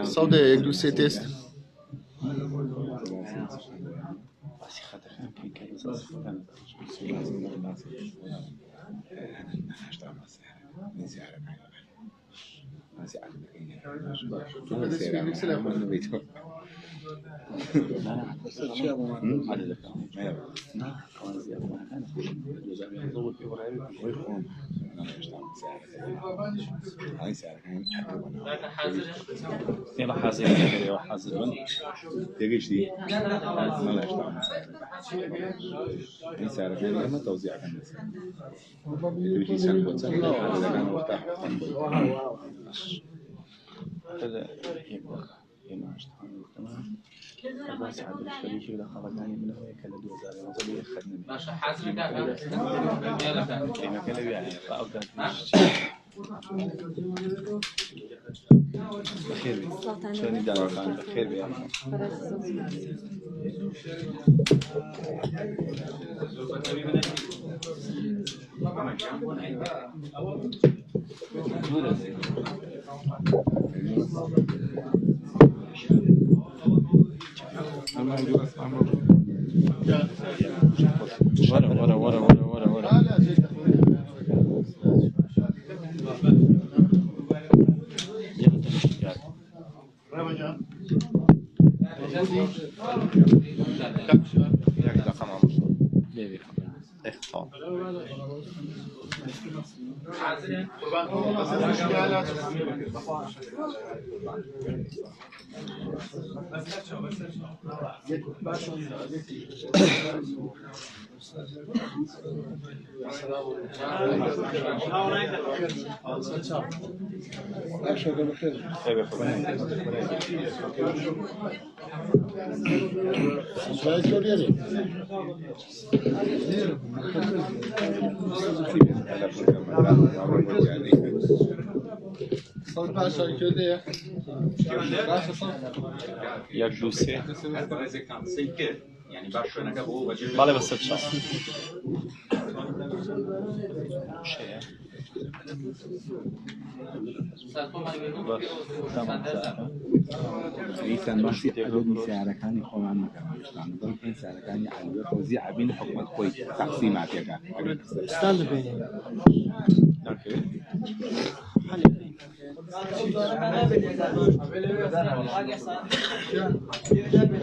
صوت یک دو سه تست. يلا حاضر يا حاضر تجيش دي ما لهاش طعم دي سعر غالي ما توزيع كان تجي سنة وتسنة هذا كان مرتاح هذا يماش تمام بس عاد الشريك اللي خرجاني من هو كلا 2000 وصل يخدم باش حاضر كذا كلمة كلا يعني فأبدأ بخير بي شلون يدعم عن بخير بي ورا یک دوسه يعني باش انا كابو بالي بس تشا شيء ليس ماشي أدوني سعركاني خوان مكان ممكن سعركاني على توزيع بين حكومة كوي تقسيمات يا كان استنى بيني. اوكي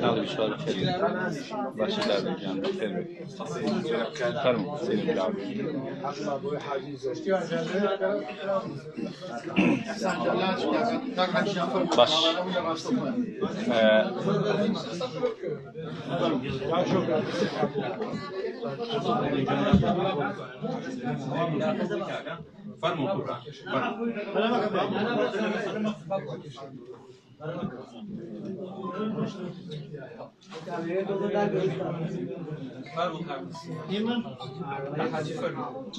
هذا بشوار خير باشا دار جان خير فرمو سيد الدعوة باش فرمو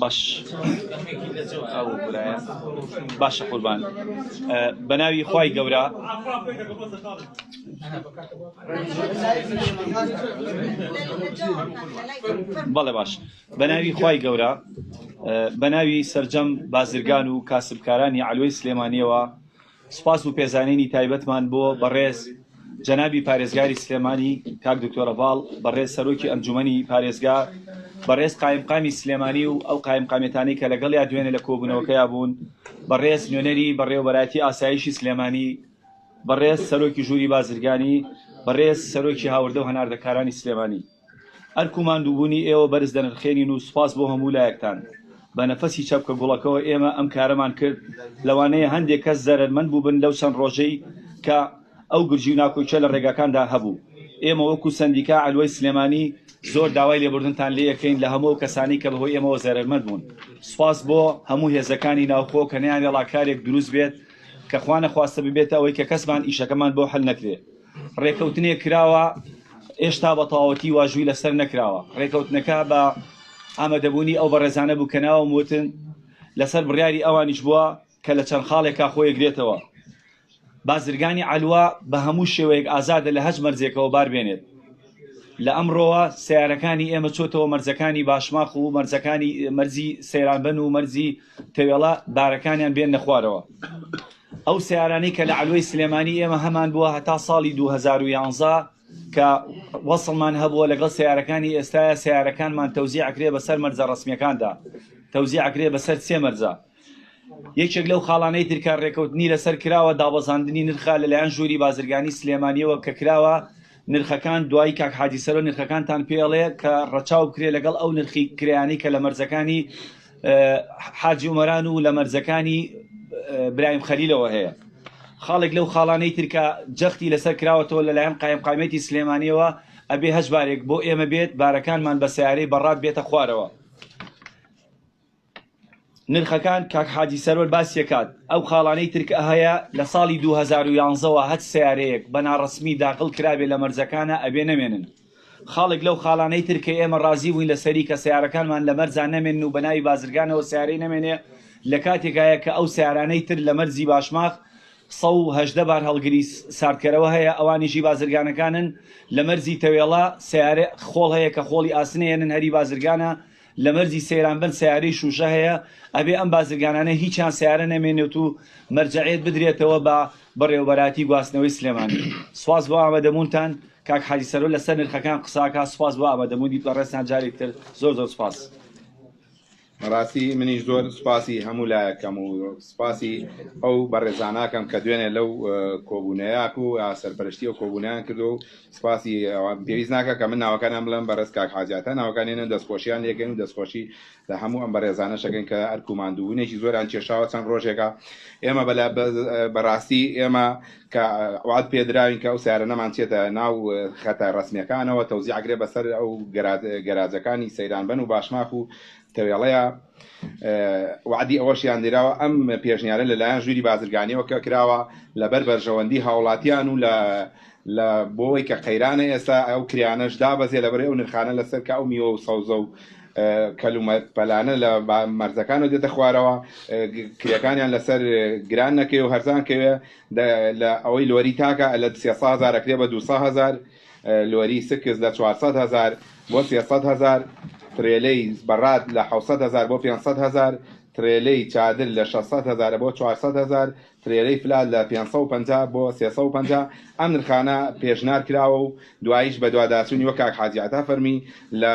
باش او بلايا باش قربان بناوي خواي قورا بله باش بناوي خواي قورا بناوي سرجم بازرگان و کاسبکارانی علوی سلێمانیەوە سپاس و پێزانینی تایبەتمان بۆ بەڕێز جەنابی پارێزگاری سلێمانی کاک دکتۆرە باڵ بەڕێز سەرۆکی ئەنجومەنی پارێزگار بەڕێز قایمقامی سلێمانی و ئەو قایمقامێتانی کە لەگەڵ یا دوێنێ لە کۆبوونەوەکەیا بوون بەڕێز نوێنەری بەڕێوەبەراتی ئاسایشی سلێمانی بەڕێز سەرۆکی ژووری بازرگانی بەڕێز سەرۆکی هاوردە و هەناردەکارانی سلێمانی ئەرکومان دووبوونی ئێوە بەرز دەنرخێنین و سوپاس بۆ هەموو لایەکتان بە نەفەسی چەپکە گوڵەکەەوە ئێمە ئەم کارەمان کرد لەوانەیە هەندێک کەس زەرمەند بووبن لەو چەند ڕۆژەی کە ئەو گرجی و ناکۆچە لە ڕێگاکاندا هەبوو ئێمە وەکو سەندیکا علوەی سلێمانی زۆر داوای لێبوردنتان لێ یەکەین لە هەموو کەسانی کە بەهۆی ئێمەوە زەرمەند بوون سوپاس بۆ هەموو هێزەکانی ناوخۆ کە نەیان هێڵا کارێک دروست بێت کە خوا نەخواستە ببێتە ئەوەی کە کەسمان ئیشەکەمان بۆ هەڵ نەکرێ ڕێکەوتنێک کراوە ئێشتا بە تەواوەتی واژووی لەسەر نەکراوە ڕێکەوتنەکە بە ئامادەبوونی ئەو بەڕێزانە بوو کە ناوم وتن لەسەر بڕیاری ئەوانیش بووە کە لە چەند خاڵێکا خۆی گرێتەوە بازرگانی علوە بە هەموو شێوەیەک ئازادە لە هەج مەرجێکەوە بار بێنێت لە ئەمڕۆوە سیارەکانی ئێمە چۆتەوە مەرجەکانی باشماخ و مەرزی سەیرانبن و مەرزی تەوێڵە دارەکانیان بێن نەخوارەوە. ئەو سیارانەی کە لە علوەی سلێمانی ئێمە هەمان بووە هەتا ساڵی 2011 کە وەسڵمان هەبووە لەگەڵ سیارەکانی ئێستاە سیارەکانمان تەوزیع ئەکرێ بەسەر مەرجە ڕسمیەکاندا، تەوزیع ئەکرێ بەسەر 3 مەرجە. یەکێک لەو خاڵانەی ترکار ڕێکەوتنی لەسەر کراوە دابەزاندنی نرخە لەلایەن ژووری بازرگانی سلێمانیەوە کە کراوە نرخەکان دوای کاک حاجیسەرۆ نرخەکانتان پێڵێ کە ڕەچاو بکرێ لەگەڵ ئەو نرخی کرایانی کە لە مەرجەکانی حاجی عومەران و لە مەرجەکانی برایم خەلیلەوە هەیە. خاڵێک لەو خاڵانەی ترکە جەختی لەسەر کراوەتەوە لەلایەن قایمقامێتی سلێمانیەوە ئەبێ هەش بارێک بۆ ئێمە بێت بارەکانمان بە سیارەی بەڕات بێتە خوارەوە. نرخەکان کاک حاجی سەرۆر باسیەکات ئەو خاڵانەی ترکە هەیە لە ساڵی 2011ەوە هەت سیارەیەک بە ناڕسمی داخل کرابێ لە مەرجەکانە ئەبێ نەمێنن. خاڵێک لەو خاڵانەی ترکە ئێمە ڕازی بووین لەسەری کە سیارەکانمان لە مەرجان نەمێن و بە ناوی بازرگانەوە سیارەی نەمێنێ لە کاتێکایە کە ئەو سیارانەی تر لە مەرزی باشماخ 118 بار هەڵگری ساردکەرەوە هەیە ئەوانیشی بازرگانەکانن لە مەرزی تەوێڵە سیارە خۆڵ هەیە کە خۆڵی ئاسنەیەنن هەری بازرگانە لە مەرزی سەیرانبن سیارەی شوشە هەیە ئەبێ ئەم بازرگانانە هیچیان سیارە نەمێنێت و مەرجەعێت بدرێتەوە بە بەڕێوەبەراتی گواستنەوەی سلێمانی. سواز بۆ ئامادەبوونتان کاک حاجی سەرۆر لەسەر نرخەکان قساکە سواز بۆ ئامادەبوونی بەڕێستان جارێکتر زۆر سوپاس. ڕاستی منیش زۆر سوپاسی هەموو لایەکەم و سوپاسی ئەو بەڕێزاناکەم کە دوێنێ لەو کۆبوونەیەک و سەرپەرشتی و کۆبوونیان کردو و سوپاسی پێویست ناکە کە من ناوەکانم بڵێم بەڕێز کاک حاجاتە ناوەکانێنە دەستخۆشییان لێکەین و دەستخۆشی لە هەموو ئەم بەڕێزانە شەکەین کە ئەرکوماندوونێکی زۆران کێشاوە چەند ڕۆژێکە ئێمە بەڕاستی ئێمە کە وعد پێدراوین کە ئەو سیارە نەمانچێتە ناو خەتە ڕسمیەکانەوە تەوزیع ئەکرێ بەسەر ئەو گەراجەکانی سەیرانبن و باشماخ و تەوێڵەیە وعدی ئەوەشیان دێراوە ئەم پێشنیارە لەلایەن ژووری بازرگانیەوە کە کراوە لەبەر بەرژەوەندی هاوڵاتیان و لە بۆی کە قەیرانە ئێستا ئەو کریانەش دابەزێ لەبەر ئەو نرخانە لەسەر کە ئەو میوە و سەوزە و کەلومەت پەلانە لە مەرجەکان و دێتە خوارەوە کریەکانیان لەسەر گران نەکەوێ و هەرزان کەوێ لە ئەوەی لۆری تاکە لە 300,000 ئەکرێ بە 200,000 لۆری سکس لە 400,000 بۆ 300,000 ترێلەی بەڕات لە 700,000 بۆ 500,000 ترێلەی چادر لە 600,000 بۆ 400,000 ترێلەی فلات لە 550 بۆ 350 ئەم نرخانە پێشنار کراوە و دواییش بە دوواداچوونی وە کاک حاجیاتە فەرمی لە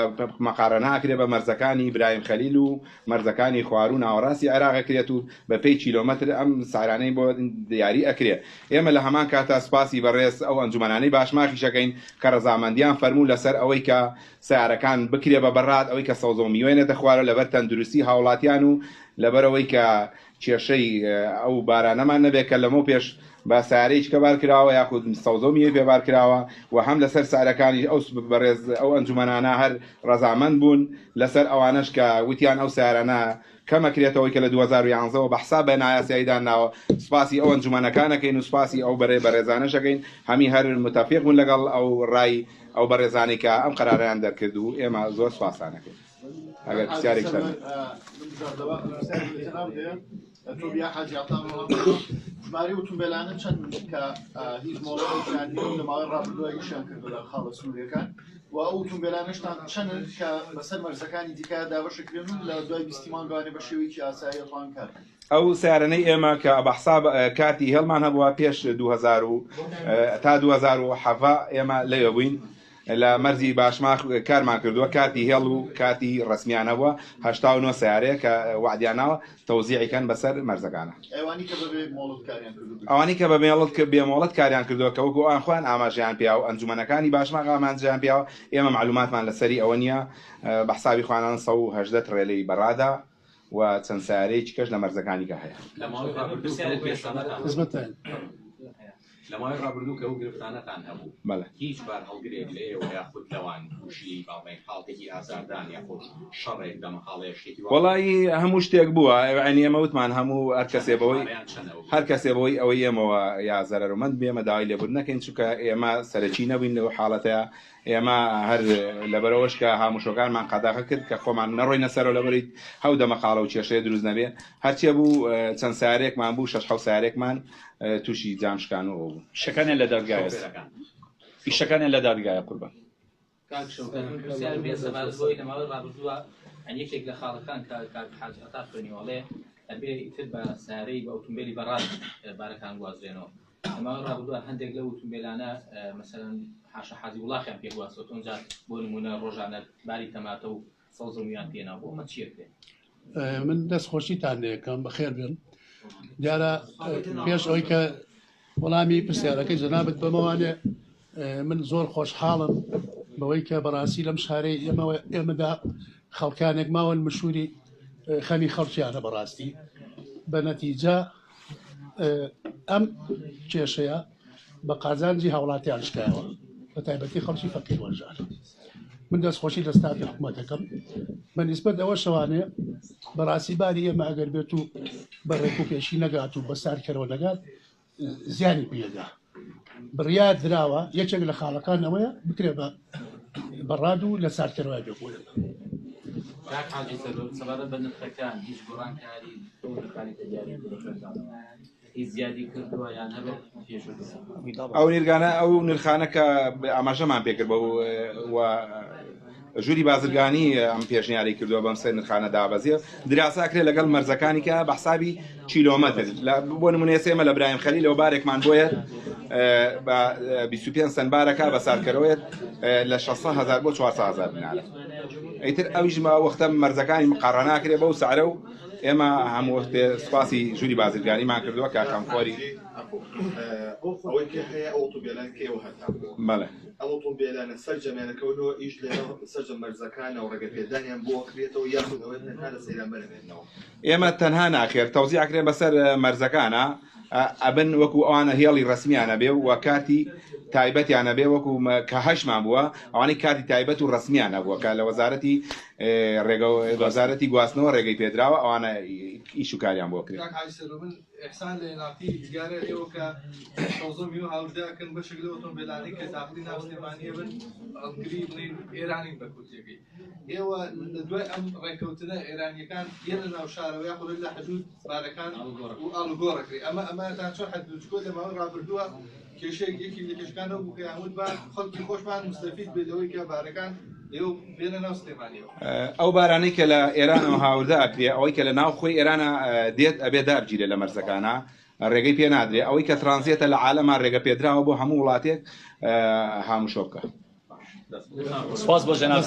مەقارەنا ئەکرێ بە مەرجەکانی برایم خەلیل و مەرجەکانی خوار و ناوەڕاستی عێراق ئەکرێت و بە پێی کیلۆمەتر ئەم سارانەی بۆ دیاری ئەکرێ. ئێمە لە هەمان کاتە سپاسی بەڕێز ئەو ئەنجومەنانەی باشماخی شەکەین کە ڕەزامەندیان فەرموو لەسەر ئەوەی کە سیارەکان بکرێ بە بەڕات ئەوەی کە سەوزە و میوێنێتە خوارە لەبەر تەندروستی هاوڵاتیان و لەبەرەوەی کە کێشەی ئەو بارانەمان نەبێت کە لەمە پێش بە سارەیەک کە بار کراوە یاخود سەوزە و میوێ پێبار کراوە و هەم لەسەر سارەکانی ئەو بەڕێز ئەو ئەنجومەنانە هەر ڕەزامەند بوون لەسەر ئەوانش کە وتیان ئەو سیارانە کەمەکرێتەوەی کە لە 2011ەوە بە حساب بە نایاسیاییدان ناوە. سپاسی ئەو ئەنجومەنەکانەکەین و سپاسی ئەو بەڕێزانەشەکەین هەمی هەر متەفیق بوون لەگەڵ ئەو ڕای ئەو بەڕێزانەی کە ئەم قەرارەیان دەرکرد و ئێمە زۆر سپاسانەکەین. ئەگەر پرسیارێک تۆ بیا حاجیاتان ژماری ئۆتۆمبیلانە چەند کە هیچ مۆڵەتی لە ماوەی ڕابردووە ئیشیان کردو لە خاڵە سنووریەکان و ئەو ئۆتۆمبیلانەشتان چەند کە بەسەر مەرزەکانی دیکە دابەشەکرێن و لە دوای بیستیمانگوانێ بە شێوەیەکی ئاسایی ئەتوان کار ئەو سیارانەی ئێمە کە بەحساب کاتی هێڵمان هەبووە پێش 2000 تا 2007 ئێمە لەوێ بووین لە مەرزی باشماخ کارمان کردووە کاتی هێڵ و کاتی ڕسمیانەوە 89 سیارەیە کە وعدیاناوە تەوزیعیکەن بەسەر مەرزەکانە. ئەوانی کە بە بێمۆڵەت کاریان کردووە کە وەکو ئەوان خۆیان ئاماژیان پیا و ئەنجومەنەکانی باشماخ ئامانجیان پیاوە ئێمە معلوماتمان لەسەری ئەوە نییە بەحسابی خوانان 118 ترێلەی بەڕادا و چەند سیارەیەکی کەش لە مەرزەکانی کە هەیە. لە ماوەی ڕابردوو کە ئەو گرفتانەتان هەبوو هیچ بار هەڵگرێک لە ئێوە یاخود لەوان تووشی باڵێن حاڵتێکی ئازاردان یاخود شەڕێک دەمەحاڵەیە شتێکی وەڵی هەموو شتێک بووە ئەنی ئێمە وتمان هەموو هەر کەسێ بەوەی ئەوەی ئێمەوە یا زەرەرمەند بێمە داوای لێبوون نەکەین چونکە ئێمە سەرەکی نەبووین لەو حاڵەتەیە ئێمە هەر لەبەرەوەش کە هاموشۆکانمان قەداغا کرد کە خۆمان نەڕۆینە سەرەوە لەبەری هەو دەمەقاڵە و کێشەیە دروست نەبێ هەرچێ بوو چەند سارێکمان بوو 6 سارێکمان تووشی جامشکان و بوو شەکانیان لە دادگایە ئیشەکانیان لە دادگایە قوربان پرسیار بێ سەبارەتەوەی لەماوەی ڕابردووە یەکێک لە خاڵەکان کاک حاج عەتا خوێنیوەڵێ ئەبێ ئیتر بە سارەی بە ئۆتۆمبیلی بەڕاد بارەکان گوازرێنەوە. لەماوەی ڕابردووە هەندێک لەو ئۆتۆمبیلانە مەسەڵەن حاشا حاجی وڵاخیان پێگواستەوە تۆنجار بۆ نمونە ڕۆژانە باری تەماتە و سەوزە ویان پێێناوە بۆ ئەمە چییە بێ؟ من دەستخۆشیتان دەیەکەم بەخێر بێن دیارە پێش ئەوەی کە وەڵامی پرسیارەکەی جەنابەت بەمەوانێ من زۆر خۆشحاڵم بەوەی کە بەڕاستی لەم شارەی ئێمەدا خەڵکانێک ماوەن مشهوری خەمی خەڵکیانە بەڕاستی بە نەتیجە ئەم کێشەیە بە قازانجی هاوڵاتیان شکایەوە بە تایبەتی خەڵکی فەقیر وەرژار. من دەستخۆشی دەستاتی حکوومەتەکەم بە نیسبەت ئەوە شەوانەیە بەڕاستی باری ئێمە ئەگەر بێت و بەڕێک و پێشی نەگات و بە سارکەرەوە نەگات زیانی پێدا. بڕیار دراوە یەکێک لە خاڵەکان ئەوەیە بکرێ بە بەڕاد و لە سارکەرەوە بێبووە. کاک حاجی سەرۆر سەبارەت بە نرخەکان هیچ گۆڕانکاری نرخەکانی تەجاری هیچ زیادی کردووە یان هەبێت پێشوو ئەو نێرگانە ئەو نرخانە کە ئاماژەمان پێکرد بە ژووری بازرگانی ئەم پێشنیاری کردووە بەم سەر نرخانە دابەزیە دراساکرێ لەگەڵ مەرزەکانی کە بە حسابی کیلۆمەتر بۆ نمونە ئێمە لە برایم خەلیل لەو بارێکمان بۆیە بە 25 سنت بارەکە بە سارکەرەوەیت لە 600,000 بۆ 400,000 بنارە. ئیتر ئەویش وەختە مەرزەکانی مقارڕە ناکرێ بەو سعرە و ئێمە هەموو سوپاسی ژووری بازرگانیمان کردووە کە خەمخۆری ئەوەی کە هەیە ئۆتۆمبیلان کێوە هەتا بەڵێ ئەو ئۆتۆمبیلانە سەرجەمێنەکەونەوە ئیش لێرە سەرجە مەرزەکانە و ڕێگەپێدانیان بۆ کرێتەوە یاخودەوەی تەنها لە سەیران بنەوێتنەوە. ئێمە تەنها ناخێر تەوزیعکرێن بەسەر مەرزەکانە ئەبن وەکو ئەوانە هێڵی ڕسمیانە بێ و کارتی تایبەتیانە بێ وەکو کە هەشمان بووە ئەوانەی کارتی تایبەت و ڕسمیانە بووە کە لە وەزارەتی گواستنەوە ڕێگەی پێدراوە ئەوانە ئیش و کاریان بۆ کرێت. ئەحسان لە ناتی دیگارە ئێوە کە تەوزەمی و هاورداکەن بەشێک لە ئۆتۆمبیلانەی کە داخلی ناو سلێمانیە بن هەڵگری بڵین ئێرانین بە کورتێکی ئێوە لە دوای ئەم ڕێکەوتنە ئێرانیەکان یەن لە ناو شارەوە یاخود لە حدود بارەکان و ئاڵوگۆڕەکەی ئەمەتان چۆن حەدودچکۆ لەماوەی ڕابردووە کێشەیەک یەکی لە کێشەکانەوە بوو کە هەمووتمان خەڵکی خۆشمان مستەفید بێت لەوەی کە بارەکان ئەو بارانەی کە لە ئێرانەوە هاوردا ئەکرێ ئەوەی کە لە ناو خۆی ئێرانە دێت ئەبێ دابگیرێ لە مەرزەکانە ڕێگەی پێ نادرێ ئەوەی کە ترانزیێتە لە عالەمان ڕێگە پێدراوە بۆ هەموو وڵاتێک هاموشۆ بکە. سپاس بۆ جەناب